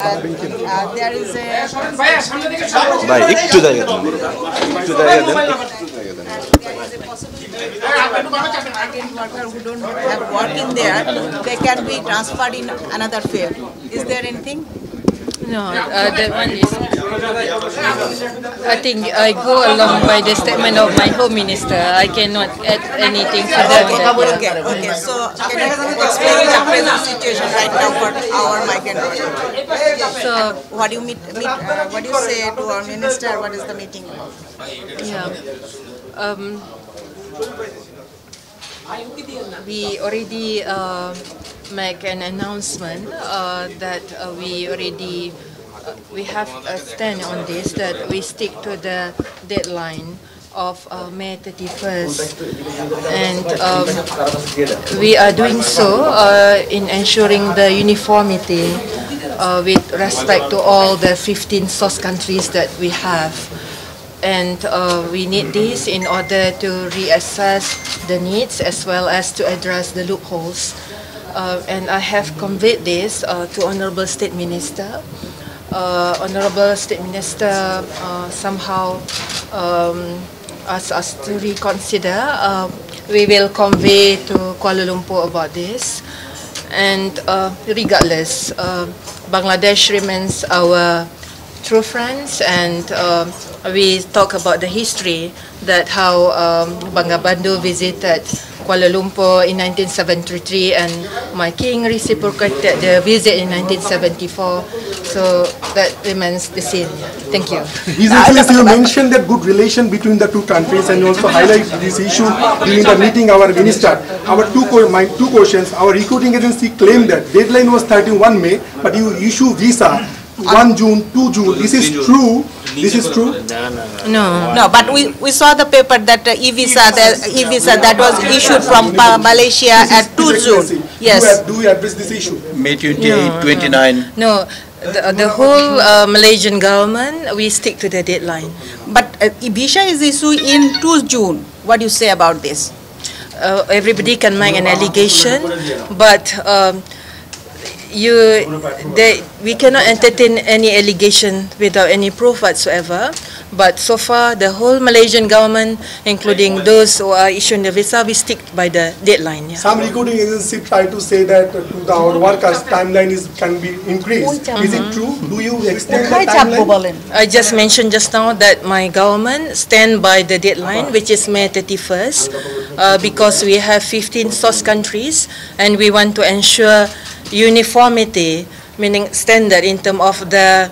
There is a ভাই একটু জায়গা দেন, একটু জায়গা দেন, migrant worker who don't have work in there, they can be transferred in another field. Is there anything? No, that one is. I think I go along by the statement of my Home Minister. I cannot add anything further. Okay. So can you explain the present situation right now for our migrant workers? So What do you what do you say to our minister? What is the meeting about? yeah, we already make an announcement that we have a stand on this, that we stick to the deadline of May 31st, and we are doing so in ensuring the uniformity with respect to all the 15 source countries that we have. And we need this in order to reassess the needs as well as to address the loopholes. And I have conveyed this to Honorable State Minister. Honorable State Minister somehow asked us to reconsider. We will convey to Kuala Lumpur about this. And regardless, Bangladesh remains our true friends, and we talk about the history, that how Bangabandhu visited Kuala Lumpur in 1973 and my king reciprocated the visit in 1974. So that remains the same. Thank you. His Excellency, you mentioned that good relation between the two countries, and you also highlight this issue during the meeting our minister. My two questions. Our recruiting agency claimed that deadline was 31 May, but you issue visa 1 June, 2 June. This is true. This is true. No, but we saw the paper that e-visa that was issued from Malaysia at 2 June. Yes. Do we address this issue? May 28, 29. No, the whole Malaysian government, we stick to the deadline. But visa is issued in 2 June. What do you say about this? Everybody can make an allegation, but we cannot entertain any allegation without any proof whatsoever. But so far, the whole Malaysian government, including those who are issuing the visa, we stick by the deadline. Yeah. Some recruiting agency try to say that our workers' timeline can be increased. Is it true? Do you extend the timeline? I just mentioned just now that my government stand by the deadline, which is May 31st, because we have 15 source countries, and we want to ensure uniformity, meaning standard in terms of the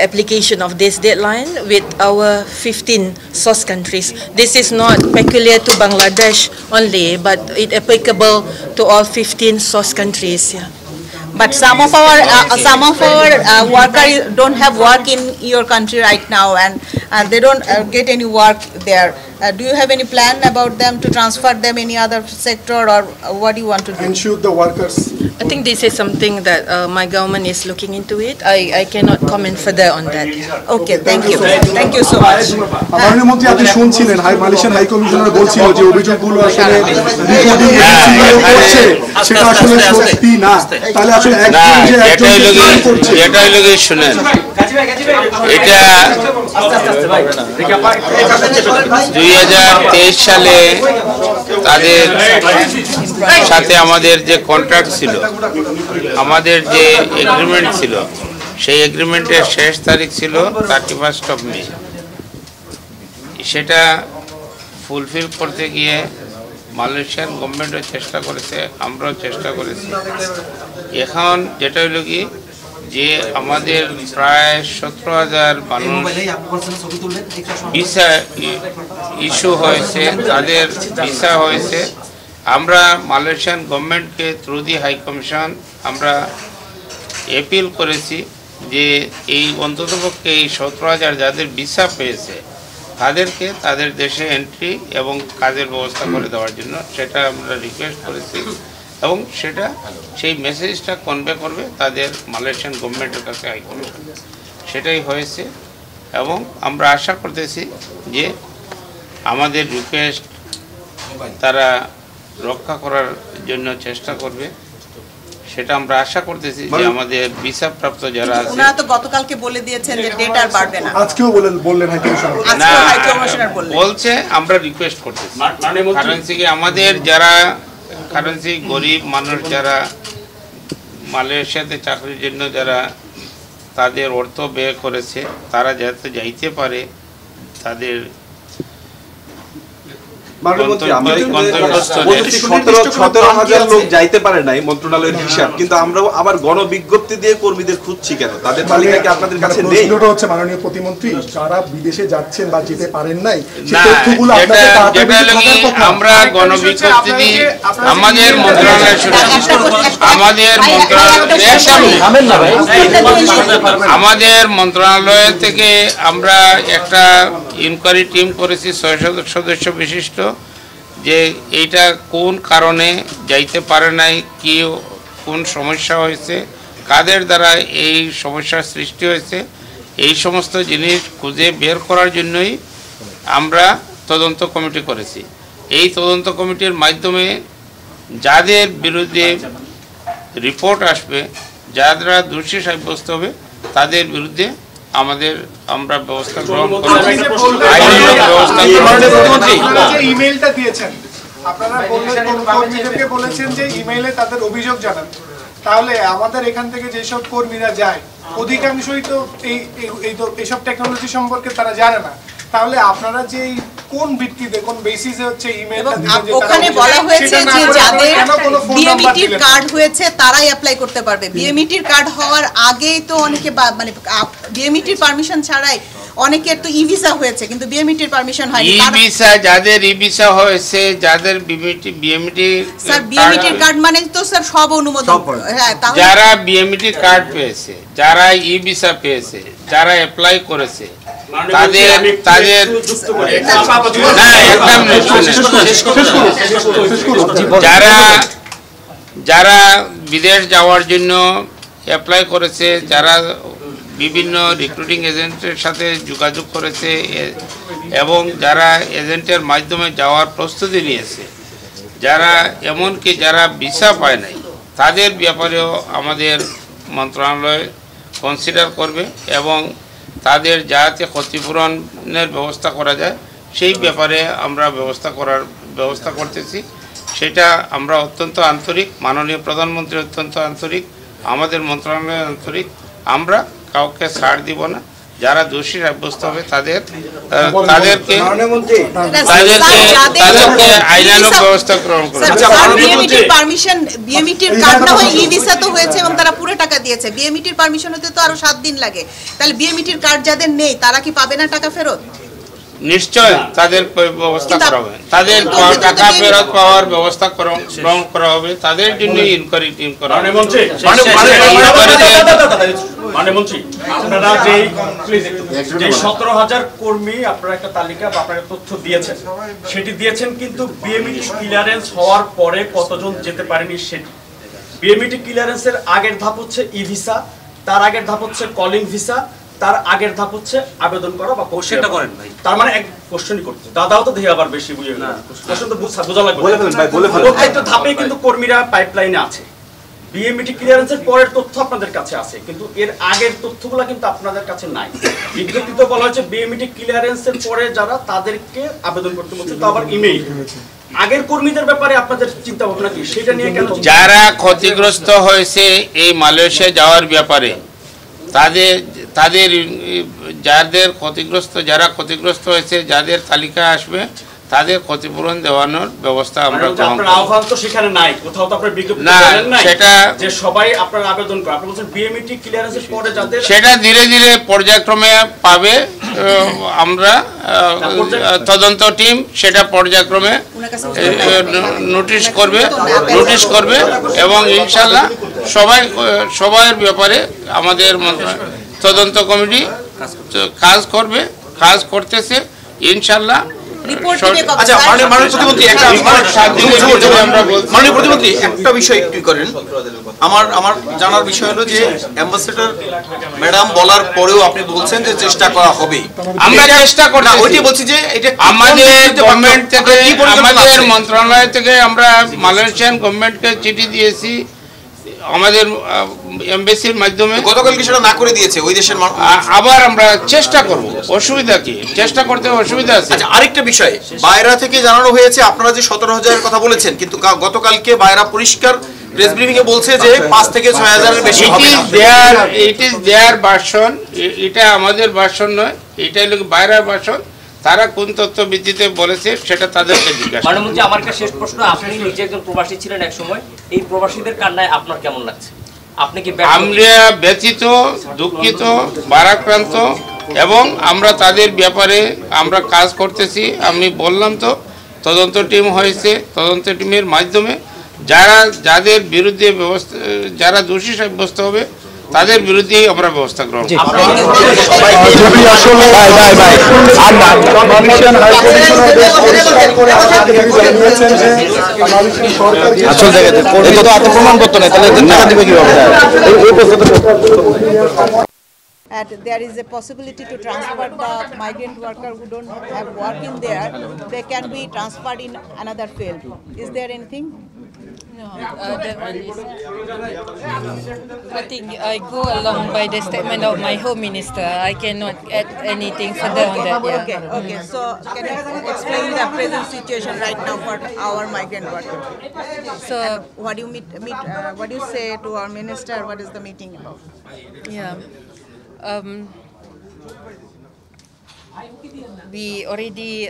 application of this deadline with our 15 source countries. This is not peculiar to Bangladesh only, but it applicable to all 15 source countries. Yeah. But some of our workers don't have work in your country right now, and they don't get any work there. Do you have any plan about them to transfer them any other sector, or what do you want to do? Ensure the workers. I think this is something that my government is looking into it. I cannot comment further on that. Okay, thank you. Thank you so much. মাননীয় মন্ত্রী, আপনি শুনছিলেন Malaysian high commissioner বলছিল যে অভিযোগগুলো আসলে reporting এজেন্সিগুলো করছে সেটা আসলে সত্যি না। তাহলে আসলে এটাই লোকে শুনেন, এটা 2023 সালে তাদের সাথে আমাদের যে কন্ট্রাক্ট ছিল, আমাদের যে এগ্রিমেন্ট ছিল, সেই এগ্রিমেন্টের শেষ তারিখ ছিল 31 মে। সেটা ফুলফিল করতে গিয়ে মালয়েশিয়ান গভর্নমেন্টও চেষ্টা করেছে, আমরাও চেষ্টা করেছি। এখন যেটা হলো কি, যে আমাদের প্রায় 17,000 মানুষ ভিসা ইস্যু হয়েছে, তাদের ভিসা হয়েছে। আমরা মালয়েশিয়ান গভর্নমেন্টকে থ্রু দি হাই কমিশন আমরা অ্যাপিল করেছি যে এই অন্ততপক্ষে এই 17,000 যাদের ভিসা পেয়েছে তাদেরকে তাদের দেশে এন্ট্রি এবং কাজের ব্যবস্থা করে দেওয়ার জন্য সেটা আমরা রিকোয়েস্ট করেছি, এবং সেটা সেই মেসেজটা কনভে করবে তাদের মালয়েশিয়ান গভর্নমেন্টের কাছে হাই কমিশন। সেটাই হয়েছে, এবং আমরা আশা করতেছি যে আমাদের রিকোয়েস্ট তারা রক্ষা করার জন্য চেষ্টা করবে। সেটা আমরা আশা করতেছি যে আমাদের ভিসা প্রাপ্ত যারা আছে ওনারা তো গতকালকে বলে দিয়েছেন যে ডেট আর বাড়বে না, আজকেও বললেন হাই কমিশনার, না আজকে হাই কমিশনার বললেন। বলছে আমরা রিকোয়েস্ট করতেছি কারেন্সি আমাদের যারা কারেন্সি গরিব মানুষ যারা মালয়েশিয়াতে চাকরির জন্য যারা তাদের অর্থ ব্যয় করেছে তারা যাতে যাইতে পারে তাদের 17,000 লোক যাইতে পারে নাই মন্ত্রণালয়ের হিসাব, কিন্তু আমরা আবার গণবিজ্ঞপ্তি দিয়ে কর্মীদের খুঁজছি কেন? তাদের তালিকা কি আপনাদের কাছে নেই? প্রশ্নটা হচ্ছে মাননীয় প্রতিমন্ত্রী, যারা বিদেশে যাচ্ছেন বা যেতে পারেন নাই না, আমরা গণবিজ্ঞপ্তি দিয়ে আমাদের মন্ত্রণালয় থেকে আমরা একটা ইনকোয়ারি টিম করেছি 6 সদস্য বিশিষ্ট, যে এইটা কোন কারণে যাইতে পারে নাই, কি কোন সমস্যা হয়েছে, কাদের দ্বারা এই সমস্যার সৃষ্টি হয়েছে, এই সমস্ত জিনিস খুঁজে বের করার জন্যই আমরা তদন্ত কমিটি করেছি। এই তদন্ত কমিটির মাধ্যমে যাদের বিরুদ্ধে রিপোর্ট আসবে, যারা দোষী সাব্যস্ত হবে তাদের বিরুদ্ধে আমরা ব্যবস্থা গ্রহণ করব। ইমেইলটা দিয়েছেন আপনারা, কর্মীদেরকে বলেছেন যে ইমেইলে তাদের অভিযোগ জানান, তাহলে আমাদের এখান থেকে যেসব কর্মীরা যায় অধিকাংশই তো এইসব টেকনোলজি সম্পর্কে তারা জানে না, তাহলে আপনারা যে কোন ভিত্তিতে কোন বেসিসে হচ্ছে ইমেইলটা দিবেন? ওখানে বলা হয়েছে যে যাদের বিএমইটির কার্ড হয়েছে তারাই অ্যাপ্লাই করতে পারবে। বিএমইটির কার্ড হওয়ার আগেই তো অনেকে মানে বিএমইটির পারমিশন ছাড়াই অনেকের তো ই ভিসা হয়েছে কিন্তু বিএমইটির পারমিশন হয়নি। ই ভিসা যাদের ই ভিসা হয়েছে, যাদের বিএমইটি স্যার বিএমইটির কার্ড মানে তো স্যার সব অনুমোদন, হ্যাঁ, যারা বিএমইটি কার্ড পেয়েছে, যারা ই ভিসা পেয়েছে, যারা অ্যাপ্লাই করেছে তাদের যারা বিদেশ যাওয়ার জন্য অ্যাপ্লাই করেছে, যারা বিভিন্ন রিক্রুটিং এজেন্টের সাথে যোগাযোগ করেছে এবং যারা এজেন্টের মাধ্যমে যাওয়ার প্রস্তুতি নিয়েছে, যারা এমনকি যারা ভিসা পায় নাই তাদের ব্যাপারেও আমাদের মন্ত্রণালয় কনসিডার করবে এবং তাদের যাতে ক্ষতিপূরণের ব্যবস্থা করা যায় সেই ব্যাপারে আমরা ব্যবস্থা করতেছি। সেটা আমরা অত্যন্ত আন্তরিক, মাননীয় প্রধানমন্ত্রী অত্যন্ত আন্তরিক, আমাদের মন্ত্রণালয় আন্তরিক। আমরা কাউকে ছাড় দিব না, যারা দোষী সাব্যস্ত হবে তাদেরকে আইনানুগ ব্যবস্থা গ্রহণ করবে। বিএমইটির কার্ড না হয় ই ভিসা তো হয়েছে এবং তারা পুরো টাকা দিয়েছে, বিএমইটির পারমিশন হতে তো আরো 7 দিন লাগে, তাহলে বিএমইটির কার্ড যাদের নেই তারা কি পাবে না টাকা ফেরত? নিশ্চয় তাদের ব্যবস্থা করা হবে, তাদের টাকা ফেরত পাওয়ার ব্যবস্থা গ্রহণ করা হবে, তাদের জন্য ইনকোয়ারি টিম করা হবে। মাননীয় আপনারা যে 17,000 কর্মী আপনারা একটা তালিকা বা আপনারা তথ্য দিয়েছেন, সেটি দিয়েছেন, কিন্তু বিএমইটি ক্লিয়ারেন্স হওয়ার পরে কতজন যেতে পারেনি সেটি। বিএমইটি ক্লিয়ারেন্সের আগের ধাপ হচ্ছে ই ভিসা, তার আগের ধাপ হচ্ছে কলিং ভিসা, তার আগের ধাপ হচ্ছে আবেদন করা বা কোশ্চেনটা করেন ভাই, তার মানে এক কোশ্চেনই করতে দাদাও তো দেখে আবার বেশি বুঝে না, কোশ্চেন তো বোঝা লাগবে, প্রত্যেকটা ধাপে কিন্তু কর্মীরা পাইপলাইনে আছে। বিএমইটি ক্লিয়ারেন্সের পরের তথ্য আপনাদের কাছে আছে, কিন্তু এর আগের তথ্যগুলো কিন্তু আপনাদের কাছে নাই। বিজ্ঞপ্তিতে বলা হচ্ছে বিএমইটি ক্লিয়ারেন্সের পরে যারা তাদেরকে আবেদন করতে বলছে, তো আবার ইমেইল। আগের কর্মীদের ব্যাপারে আপনাদের চিন্তা ভাবনা কি, সেটা নিয়ে কেন? যারা ক্ষতিগ্রস্ত হয়েছে এই মালয়েশিয়া যাওয়ার ব্যাপারে, যারা ক্ষতিগ্রস্ত হয়েছে, যাদের তালিকা আসবে তাদের ক্ষতিপূরণ দেওয়ানোর ব্যবস্থা আমরা গ্রহণ করব। আহ্বান তো সেখানে নাই, কোথাও তো আপনারা বিজ্ঞপ্তি দেন নাই সেটা যে সবাই আপনারা আবেদন করে, আপনি বলছেন বিএমইটি ক্লিয়ারেন্সের পরে যাদের, সেটা ধীরে ধীরে পর্যায়ক্রমে পাবে। আমরা তদন্ত টিম সেটা পর্যায়ক্রমে নোটিশ করবে এবং ইনশাআল্লাহ সবার ব্যাপারে আমাদের তদন্ত কমিটি কাজ করতেছে ইনশাআল্লাহ। মাননীয় প্রতিমন্ত্রী, একটা বিষয় একটু করেন, আমার জানার বিষয় হলো যে অ্যাম্বাসেডর ম্যাডাম বলার পরেও আপনি বলছেন যে চেষ্টা করা হবে, আমরা চেষ্টা করি, ওইটাই বলছি যে এটা আমাদের গভর্নমেন্ট থেকে, আমাদের মন্ত্রণালয় থেকে আমরা মালয়েশিয়ান গভর্নমেন্টকে চিঠি দিয়েছি, আমাদের এমবেসির মাধ্যমে গতকালকে সেটা না করে দিয়েছে ওই দেশের আবার আমরা চেষ্টা করব। অসুবিধা কি, চেষ্টা করতে অসুবিধা আছে। আচ্ছা, আরেকটা বিষয়, বাইরা থেকে জানানো হয়েছে আপনারা যে 17,000-এর কথা বলেছেন, কিন্তু গতকালকে বাইরা পরিষ্কার প্রেস ব্রিফিং এ বলছে যে 5 থেকে 6,000-এর বেশি হবে না। ইট ইজ দেয়ার ভার্সন, এটা আমাদের ভার্সন নয়, এটা হলো বাইরের ভার্সন। তারা কোন তথ্য ভিত্তিতে বলেছে সেটা তাদেরকে জিজ্ঞাসা। মাননীয়, আমার একটা শেষ প্রশ্ন, আপনি নিজে একজন প্রবাসী ছিলেন এক সময়, এই প্রবাসীদের কান্নায় আপনার কেমন লাগছে? আপনি কি? আমরা ব্যথিত, দুঃখিত, ভারাক্রান্ত, এবং আমরা তাদের ব্যাপারে আমরা কাজ করতেছি। আমি বললাম তো, তদন্ত টিম হয়েছে, তদন্ত টিমের মাধ্যমে যাদের বিরুদ্ধে ব্যবস্থা, যারা দোষী সাব্যস্ত হবে তাদের বিরুদ্ধেই আমরা ব্যবস্থা গ্রহণ করব। And there is a possibility to transfer the migrant worker who don't have work in there, they can be transferred in another field. Is there anything? No, that one is. I think I go along by the statement of my Home Minister. I cannot add anything further on that. Yeah. Okay, okay. So can you explain the present situation right now for our migrant workers? So What do you what do you say to our minister? What is the meeting about? yeah. We already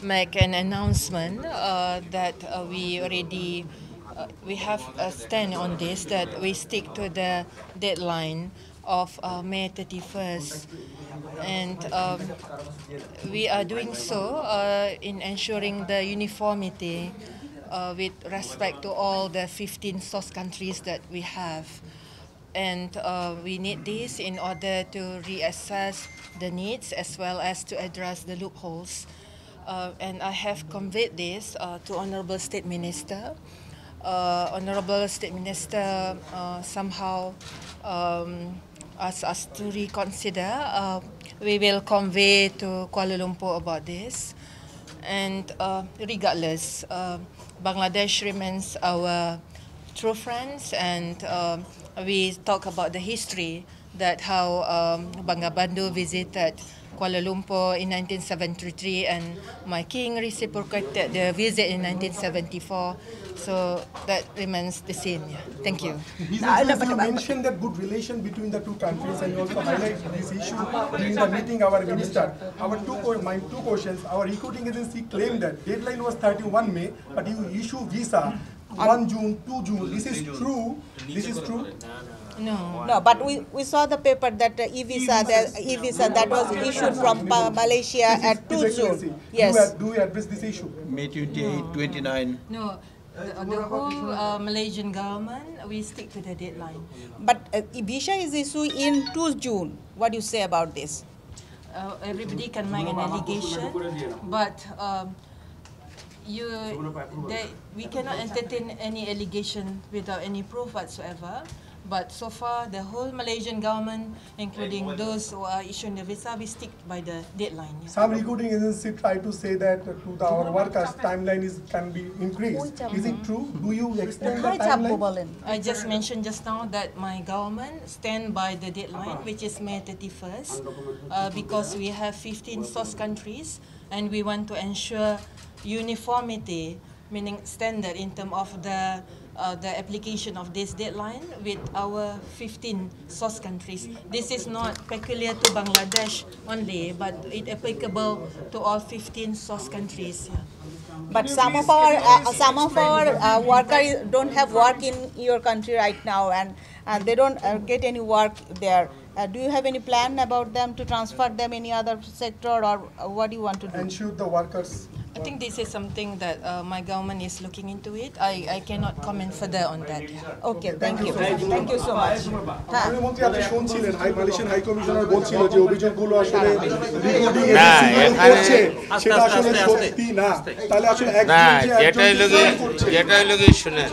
make an announcement that we have a stand on this, that we stick to the deadline of May 31st, and we are doing so in ensuring the uniformity with respect to all the 15 source countries that we have. And we need this in order to reassess the needs as well as to address the loopholes. And I have conveyed this to Honorable State Minister. Honorable State Minister somehow asked us to reconsider. We will convey to Kuala Lumpur about this. And regardless, Bangladesh remains our true friends, and we talk about the history, that how Bangabandhu visited Kuala Lumpur in 1973 and my king reciprocated the visit in 1974. So that remains the same. Yeah. Thank you. You mentioned that good relation between the two countries, and you also highlight this issue during the meeting our minister. My two questions. Our recruiting agency claimed that deadline was 31 May, but you issue visa 1 June, 2 June. This is true? This is true? No. No, but we saw the paper that e-visa that was issued from Malaysia at 2 June. Yes. Do we address this issue? May 28, 29. No. The whole Malaysian government, we stick to the deadline. But visa is issued in 2 June. What do you say about this? Everybody can make an allegation, but we cannot entertain any allegation without any proof whatsoever. But so far, the whole Malaysian government, including those who are issuing the visa, we stick by the deadline. Yeah. Some recruiting agencies try to say that our workers' timeline can be increased. Is it true? Do you extend the timeline? I just mentioned just now that my government stand by the deadline, which is May 31st, because we have 15 source countries, and we want to ensure uniformity, meaning standard in terms of the application of this deadline with our 15 source countries. This is not peculiar to Bangladesh only, but it applicable to all 15 source countries. Yeah. But some of our workers don't have work in your country right now, and they don't get any work there. Do you have any plan about them to transfer them any other sector, or what do you want to do? Ensure the workers. I think this is something that my government is looking into it. I cannot comment further on that. Yeah. Okay, thank you. Thank you so much. প্রধানমন্ত্রী আপনি শুনছিলেন Malaysian high commissioner বলছিল যে অভিযোগগুলো আসলে recruiting agency করছে সেটা আসলে সত্যি না। তাহলে আসলে যেটাই লোকে শুনেন,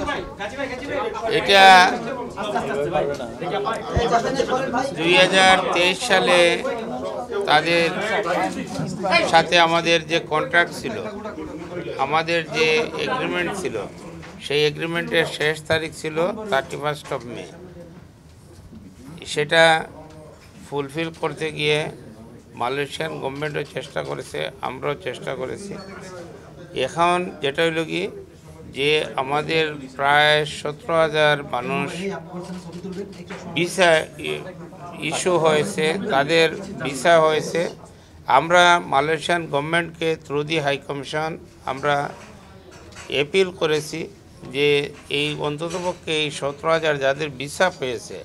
এটা 2023 সালে তাদের সাথে আমাদের যে কন্ট্রাক্ট ছিল, আমাদের যে এগ্রিমেন্ট ছিল, সেই এগ্রিমেন্টের শেষ তারিখ ছিল 31 মে। সেটা ফুলফিল করতে গিয়ে মালয়েশিয়ান গভর্নমেন্টও চেষ্টা করেছে, আমরাও চেষ্টা করেছি। এখন যেটা হইল কি যে আমাদের প্রায় 17,000 মানুষ ভিসা ইস্যু হয়েছে, তাদের ভিসা হয়েছে। আমরা মালয়েশিয়ান গভর্নমেন্টকে থ্রু দি হাই কমিশন আমরা অ্যাপিল করেছি যে এই অন্ততপক্ষে এই 17,000 যাদের ভিসা পেয়েছে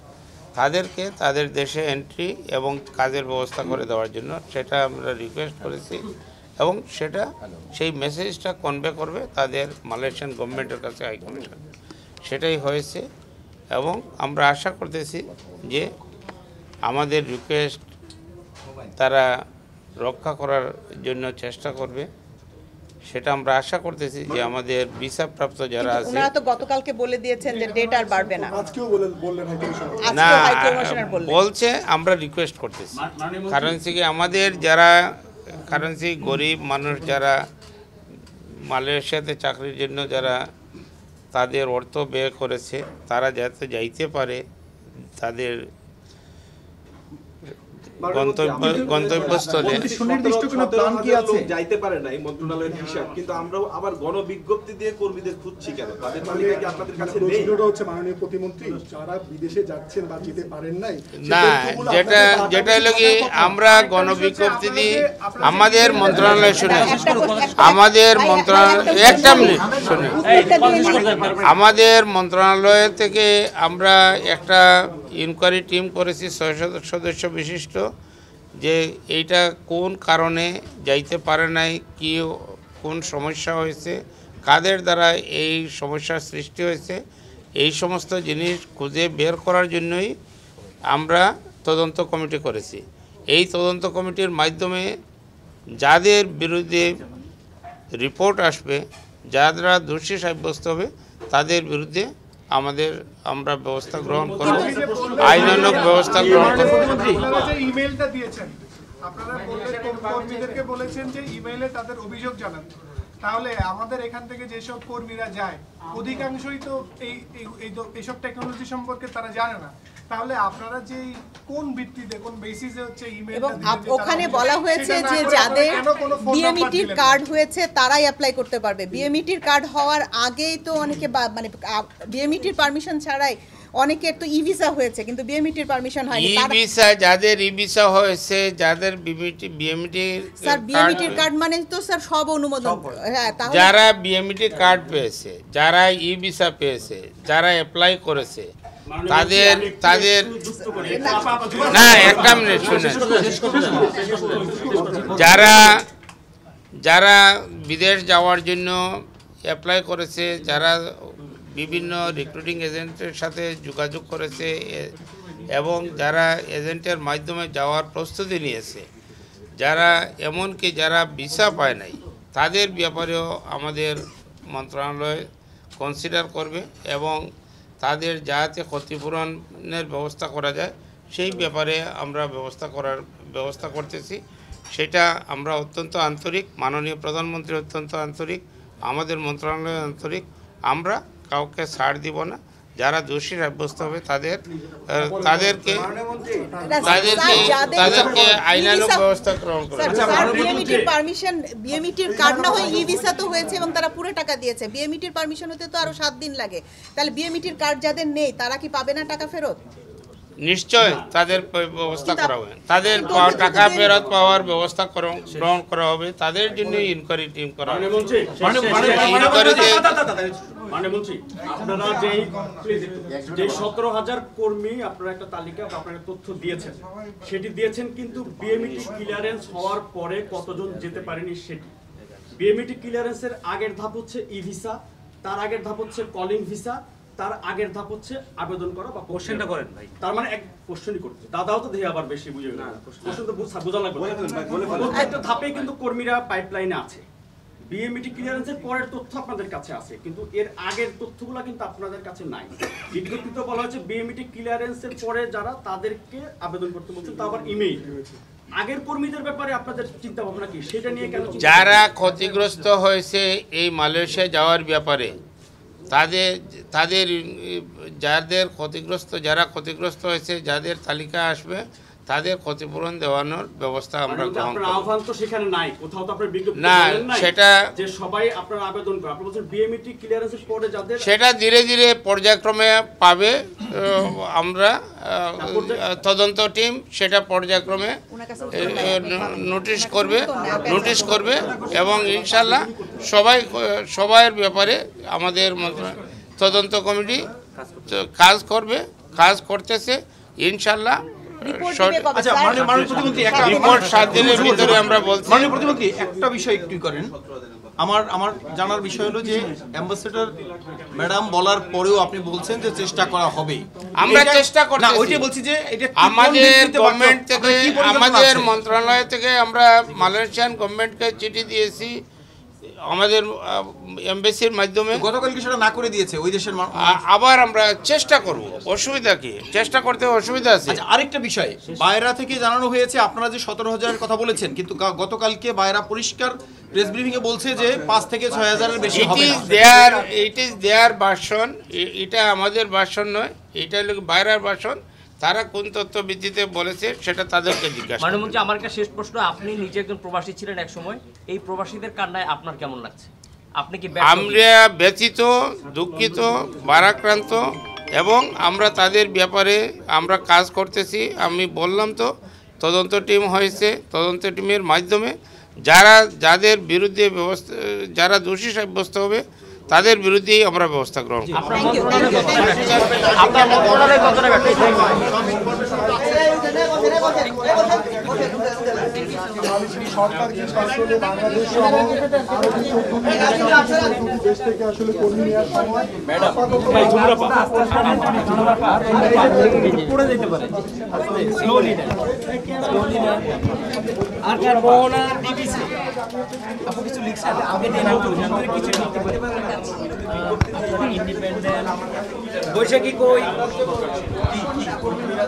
তাদেরকে তাদের দেশে এন্ট্রি এবং কাজের ব্যবস্থা করে দেওয়ার জন্য সেটা আমরা রিকোয়েস্ট করেছি এবং সেটা সেই মেসেজটা কনভে করবে তাদের মালয়েশিয়ান গভর্নমেন্টের কাছে হাই কমিশন। সেটাই হয়েছে এবং আমরা আশা করতেছি যে আমাদের রিকোয়েস্ট তারা রক্ষা করার জন্য চেষ্টা করবে। সেটা আমরা আশা করতেছি যে আমাদের ভিসা প্রাপ্ত যারা আছে ওনারা তো গতকালকে বলে দিয়েছেন যে ডেট আর বাড়বে না। আজকেও বললেন হাই কমিশন না বলছে, আমরা রিকোয়েস্ট করতেছি। কারণ হচ্ছে কি আমাদের যারা কারেন্সি গরিব মানুষ যারা মালয়েশিয়াতে চাকরির জন্য যারা তাদের অর্থ ব্যয় করেছে তারা যাতে যাইতে পারে তাদের গন্তব্যস্থলে। সুনির্দিষ্ট কোনো প্ল্যান কি আছে? যাইতে পারে নাই মন্ত্রণালয়ের হিসাব, কিন্তু আমরা আবার গণবিজ্ঞপ্তি দিয়ে কর্মীদের খুঁজছি কেন? তাদের তালিকা কি আপনাদের কাছে নেই? প্রশ্নটা হচ্ছে মাননীয় প্রতিমন্ত্রী, যারা বিদেশে যাচ্ছেন বা যেতে পারেন নাই, না যেটা হলো কি আমরা গণবিজ্ঞপ্তি দিই আমাদের মন্ত্রণালয় শুনে, আমাদের মন্ত্রণালয় একটা মিনিট শুনে, আমাদের মন্ত্রণালয় থেকে আমরা একটা ইনকোয়ারি টিম করেছি 6 সদস্য বিশিষ্ট, যে এইটা কোন কারণে যাইতে পারে নাই, কি কোন সমস্যা হয়েছে, কাদের দ্বারা এই সমস্যার সৃষ্টি হয়েছে, এই সমস্ত জিনিস খুঁজে বের করার জন্যই আমরা তদন্ত কমিটি করেছি। এই তদন্ত কমিটির মাধ্যমে যাদের বিরুদ্ধে রিপোর্ট আসবে, যারা দোষী সাব্যস্ত হবে তাদের বিরুদ্ধে আমরা ব্যবস্থা গ্রহণ করব, আইনানুগ ব্যবস্থা গ্রহণ করব। আপনারা যে ইমেইলটা দিয়েছেন, আপনারা কর্মীদেরকে বলেছেন যে ইমেইলে তাদের অভিযোগ জানান। তাহলে আমাদের এখান থেকে যেসব কর্মীরা যায় অধিকাংশই তো এইসব টেকনোলজি সম্পর্কে তারা জানে না। তাহলে আপনারা যে কোন ভিত্তিতে কোন বেসিসে হচ্ছে ইমেইলটা দিবেন? ওখানে বলা হয়েছে যে যাদের বিএমইটির কার্ড হয়েছে তারাই অ্যাপ্লাই করতে পারবে। বিএমইটির কার্ড হওয়ার আগেই তো অনেকে মানে বিএমইটির পারমিশন ছাড়াই অনেকের তো ই ভিসা হয়েছে কিন্তু বিএমইটির পারমিশন হয়নি। ই ভিসা যাদের ই ভিসা হয়েছে, যাদের বিএমইটির স্যার বিএমইটির কার্ড মানে তো স্যার সব অনুমোদন। হ্যাঁ, তাহলে যারা বিএমইটির কার্ড পেয়েছে, যারা ই ভিসা পেয়েছে, যারা অ্যাপ্লাই করেছে তাদের না একটা মিনিট শুনে, যারা বিদেশ যাওয়ার জন্য অ্যাপ্লাই করেছে, যারা বিভিন্ন রিক্রুটিং এজেন্টের সাথে যোগাযোগ করেছে এবং যারা এজেন্টের মাধ্যমে যাওয়ার প্রস্তুতি নিয়েছে, যারা এমনকি যারা ভিসা পায় নাই তাদের ব্যাপারেও আমাদের মন্ত্রণালয় কনসিডার করবে এবং তাদের যাতে ক্ষতিপূরণের ব্যবস্থা করা যায় সেই ব্যাপারে আমরা ব্যবস্থা করতেছি। সেটা আমরা অত্যন্ত আন্তরিক, মাননীয় প্রধানমন্ত্রী অত্যন্ত আন্তরিক, আমাদের মন্ত্রণালয় আন্তরিক। আমরা কাউকে ছাড় দিব না, যারা দোষী সাব্যস্ত হবে তাদেরকে আইনানুগ ব্যবস্থা গ্রহণ করা হবে। বিএমইটির কার্ড না হয়ে ই ভিসা তো হয়েছে এবং তারা পুরো টাকা দিয়েছে। বিএমইটির পারমিশন হতে তো আরো 7 দিন লাগে। তাহলে বিএমইটির কার্ড যাদের নেই তারা কি পাবে না টাকা ফেরত? নিশ্চয় তাদের ব্যবস্থা করা হবে, তাদের টাকা ফেরত পাওয়ার ব্যবস্থা গ্রহণ করা হবে। তাদের জন্য ইনকোয়ারি টিম করা হবে। আপনারা যে 17,000 কর্মী আপনারা একটা তালিকা বা আপনারা তথ্য দিয়েছেন, সেটি দিয়েছেন, কিন্তু বিএমইটি ক্লিয়ারেন্স হওয়ার পরে কতজন যেতে পারেনি সেটি। বিএমইটি ক্লিয়ারেন্সের আগের ধাপ হচ্ছে ই ভিসা, তার আগের ধাপ হচ্ছে কলিং ভিসা, তার আগের ধাপ হচ্ছে আবেদন করা বা কোশ্চেনটা করেন ভাই। তার মানে এক কোশ্চেনই করতে দাদাও তো দেখে আবার বেশি বুঝে না, কোশ্চেন তো বোঝা লাগবে। প্রত্যেকটা ধাপে কিন্তু কর্মীরা পাইপলাইনে আছে। বিএমইটি ক্লিয়ারেন্সের পরের তথ্য আপনাদের কাছে আছে, কিন্তু এর আগের তথ্যগুলো কিন্তু আপনাদের কাছে নাই। বিজ্ঞপ্তিতে বলা হচ্ছে বিএমইটি ক্লিয়ারেন্সের পরে যারা তাদেরকে আবেদন করতে বলছেন, তা আবার ইমেইল। আগের কর্মীদের ব্যাপারে আপনাদের চিন্তা ভাবনা কি, সেটা নিয়ে কেন? যারা ক্ষতিগ্রস্ত হয়েছে এই মালয়েশিয়া যাওয়ার ব্যাপারে তাদের তাদের যারা ক্ষতিগ্রস্ত হয়েছে, যাদের তালিকা আসবে তাদের ক্ষতিপূরণ দেওয়ানোর ব্যবস্থা আমরা গ্রহণ করব। আহ্বান তো সেখানে নাই, কোথাও তো আপনার বিজ্ঞপ্তি না, নাই সেটা যে সবাই আপনারা আবেদন করে, আপনারা বলছেন বিএমইটি ক্লিয়ারেন্সের পরে যাদের, সেটা ধীরে ধীরে পর্যায়ক্রমে পাবে। আমরা তদন্ত টিম সেটা পর্যায়ক্রমে নোটিশ করবে এবং ইনশাল্লাহ সবার ব্যাপারে আমাদের তদন্ত কমিটি কাজ করতেছে ইনশাল্লাহ। আচ্ছা মাননীয় প্রতিমন্ত্রী, রিপোর্ট 7 দিনের ভিতরে আমরা বলছি। মাননীয় প্রতিমন্ত্রী, একটা বিষয় একটু করেন। আমার জানার বিষয় হলো যে অ্যাম্বাসেডর ম্যাডাম বলার পরেও আপনি বলছেন যে চেষ্টা করা হবে। আমরা চেষ্টা করতেছি। না, ওইটাই বলছি যে এটা আমাদের গভর্নমেন্ট থেকে, আমাদের মন্ত্রণালয় থেকে আমরা মালয়েশিয়ান গভর্নমেন্টকে চিঠি দিয়েছি আমাদের এমবাসির মাধ্যমে। গতকালকে সেটা না করে দিয়েছে ওই দেশের। আবার আমরা চেষ্টা করব, অসুবিধা কি? চেষ্টা করতে অসুবিধা আছে। আচ্ছা, আরেকটা বিষয়, বায়রা থেকে জানানো হয়েছে আপনারা যে 17,000-এর কথা বলেছেন, কিন্তু গতকালকে বায়রা পরিষ্কার প্রেস ব্রিফিং এ বলছে যে 5 থেকে 6,000-এর বেশি হবে না। ইট ইজ দেয়ার ভার্সন, এটা আমাদের ভার্সন নয়, এটা হলো বায়রার ভার্সন। তারা কোন তথ্য ভিত্তিতে বলেছে সেটা তাদেরকে জিজ্ঞাসা। মাননীয়, আমার একটা শেষ প্রশ্ন, আপনি নিজে একজন প্রবাসী ছিলেন এক সময়, এই প্রবাসীদের কান্নায় আপনার কেমন লাগছে? আপনি কি? আমরা ব্যথিত, দুঃখিত, ভারাক্রান্ত এবং আমরা তাদের ব্যাপারে আমরা কাজ করতেছি। আমি বললাম তো, তদন্ত টিম হয়েছে, তদন্ত টিমের মাধ্যমে যাদের বিরুদ্ধে যারা দোষী সাব্যস্ত হবে তাদের বিরুদ্ধেই আমরা ব্যবস্থা গ্রহণ করব। সরকারকে আসলে বাংলাদেশ সহ দেশ থেকে আসলে কর্মী নেওয়ার সময় পড়ে যেতে পারে। আর ডিবিসি আপনি কিছু লিখছেন, আগে কিছু লিখতে পারে ইন্ডিপেন্ডেন্ট বৈশাখী কই